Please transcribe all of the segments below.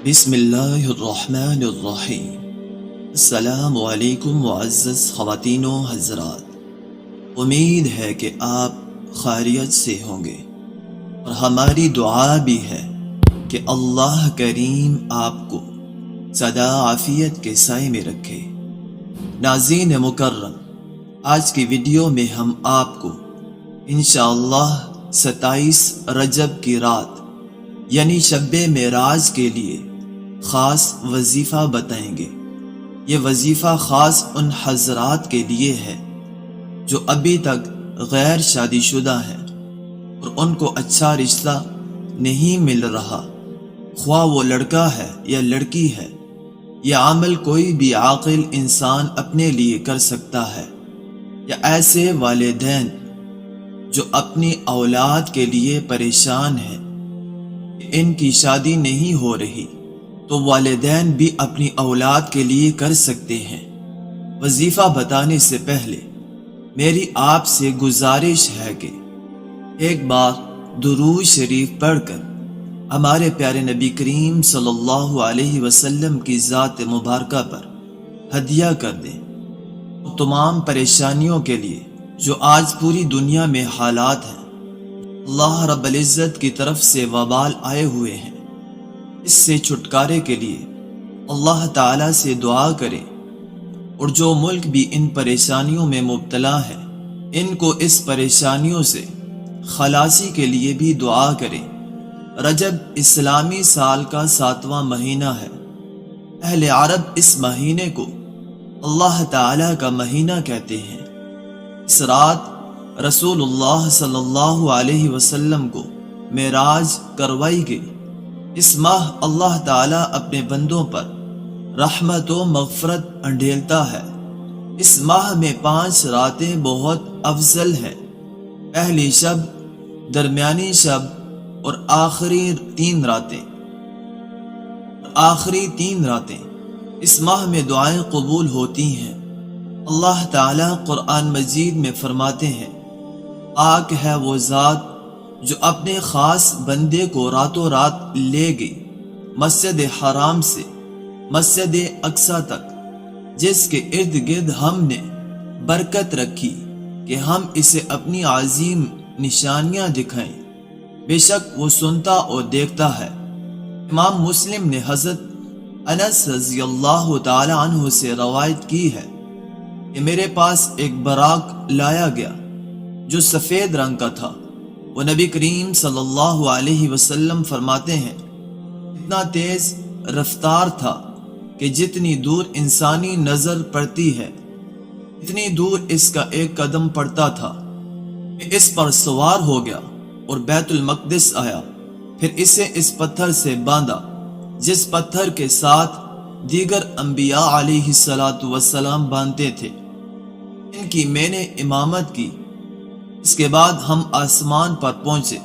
بسم اللہ الرحمن الرحیم۔ السلام علیکم معزز خواتین و حضرات، امید ہے کہ آپ خیریت سے ہوں گے اور ہماری دعا بھی ہے کہ اللہ کریم آپ کو سدا عافیت کے سائے میں رکھے۔ ناظرین مکرم، آج کی ویڈیو میں ہم آپ کو انشاءاللہ 27 رجب کی رات یعنی شب معراج کے لیے خاص وظیفہ بتائیں گے۔ یہ وظیفہ خاص ان حضرات کے لیے ہے جو ابھی تک غیر شادی شدہ ہیں اور ان کو اچھا رشتہ نہیں مل رہا، خواہ وہ لڑکا ہے یا لڑکی ہے۔ یہ عمل کوئی بھی عاقل انسان اپنے لیے کر سکتا ہے، یا ایسے والدین جو اپنی اولاد کے لیے پریشان ہیں کہ ان کی شادی نہیں ہو رہی، تو والدین بھی اپنی اولاد کے لیے کر سکتے ہیں۔ وظیفہ بتانے سے پہلے میری آپ سے گزارش ہے کہ ایک بار درود شریف پڑھ کر ہمارے پیارے نبی کریم صلی اللہ علیہ وسلم کی ذات مبارکہ پر ہدیہ کر دیں۔ تمام پریشانیوں کے لیے جو آج پوری دنیا میں حالات ہیں، اللہ رب العزت کی طرف سے وبال آئے ہوئے ہیں، اس سے چھٹکارے کے لیے اللہ تعالیٰ سے دعا کریں، اور جو ملک بھی ان پریشانیوں میں مبتلا ہے ان کو اس پریشانیوں سے خلاصی کے لیے بھی دعا کریں۔ رجب اسلامی سال کا 7واں مہینہ ہے۔ اہل عرب اس مہینے کو اللہ تعالیٰ کا مہینہ کہتے ہیں۔ اس رات رسول اللہ صلی اللہ علیہ وسلم کو معراج کروائی گئی۔ اس ماہ اللہ تعالیٰ اپنے بندوں پر رحمت و مغفرت انڈھیلتا ہے۔ اس ماہ میں 5 راتیں بہت افضل ہیں۔ پہلی شب، درمیانی شب اور آخری 3 راتیں اس ماہ میں دعائیں قبول ہوتی ہیں۔ اللہ تعالیٰ قرآن مجید میں فرماتے ہیں، پاک ہے وہ ذات جو اپنے خاص بندے کو راتوں رات لے گئی مسجد حرام سے مسجد اقصی تک، جس کے ارد گرد ہم نے برکت رکھی کہ ہم اسے اپنی عظیم نشانیاں دکھائیں۔ بے شک وہ سنتا اور دیکھتا ہے۔ امام مسلم نے حضرت انس رضی اللہ تعالی عنہ سے روایت کی ہے کہ میرے پاس ایک براق لایا گیا جو سفید رنگ کا تھا۔ وہ نبی کریم صلی اللہ علیہ وسلم فرماتے ہیں، اتنا تیز رفتار تھا کہ جتنی دور انسانی نظر پڑتی ہے اتنی دور اس کا ایک قدم پڑتا تھا۔ میں اس پر سوار ہو گیا اور بیت المقدس آیا، پھر اسے اس پتھر سے باندھا جس پتھر کے ساتھ دیگر انبیاء علیہ السلام باندھتے تھے۔ ان کی میں نے امامت کی۔ اس کے بعد ہم آسمان پر پہنچے،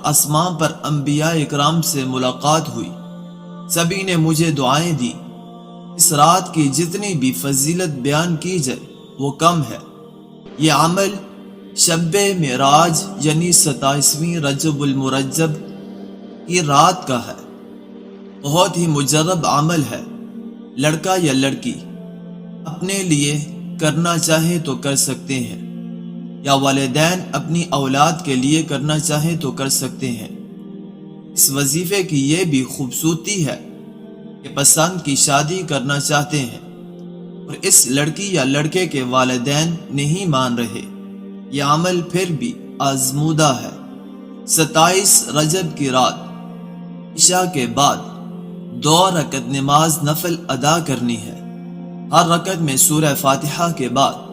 آسمان پر انبیاء اکرام سے ملاقات ہوئی۔ سبھی نے مجھے دعائیں دی۔ اس رات کی جتنی بھی فضیلت بیان کی جائے وہ کم ہے۔ یہ عمل شب معراج یعنی 27ویں رجب المرجب کی رات کا ہے۔ بہت ہی مجرب عمل ہے۔ لڑکا یا لڑکی اپنے لیے کرنا چاہے تو کر سکتے ہیں، یا والدین اپنی اولاد کے لیے کرنا چاہے تو کر سکتے ہیں۔ اس وظیفے کی یہ بھی خوبصورتی ہے کہ پسند کی شادی کرنا چاہتے ہیں اور اس لڑکی یا لڑکے کے والدین نہیں مان رہے، یہ عمل پھر بھی آزمودہ ہے۔ 27 رجب کی رات عشاء کے بعد 2 رکعت نماز نفل ادا کرنی ہے۔ ہر رکعت میں سورہ فاتحہ کے بعد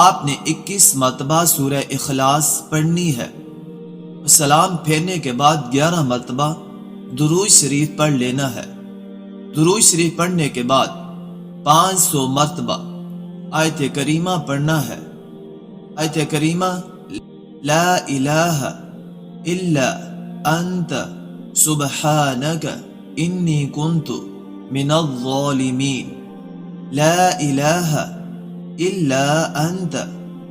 آپ نے 21 مرتبہ سورہ اخلاص پڑھنی ہے۔ سلام پھیرنے کے بعد 11 مرتبہ درود شریف پڑھ لینا ہے۔ درود شریف پڑھنے کے بعد 500 مرتبہ آیت کریمہ پڑھنا ہے۔ آیت کریمہ لا الہ الا انت سبحانک انی کنت من الظالمین، لا الہ الا انت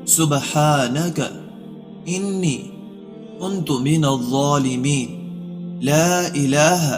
سبحانک انی کنت من الظالمین، لا الہ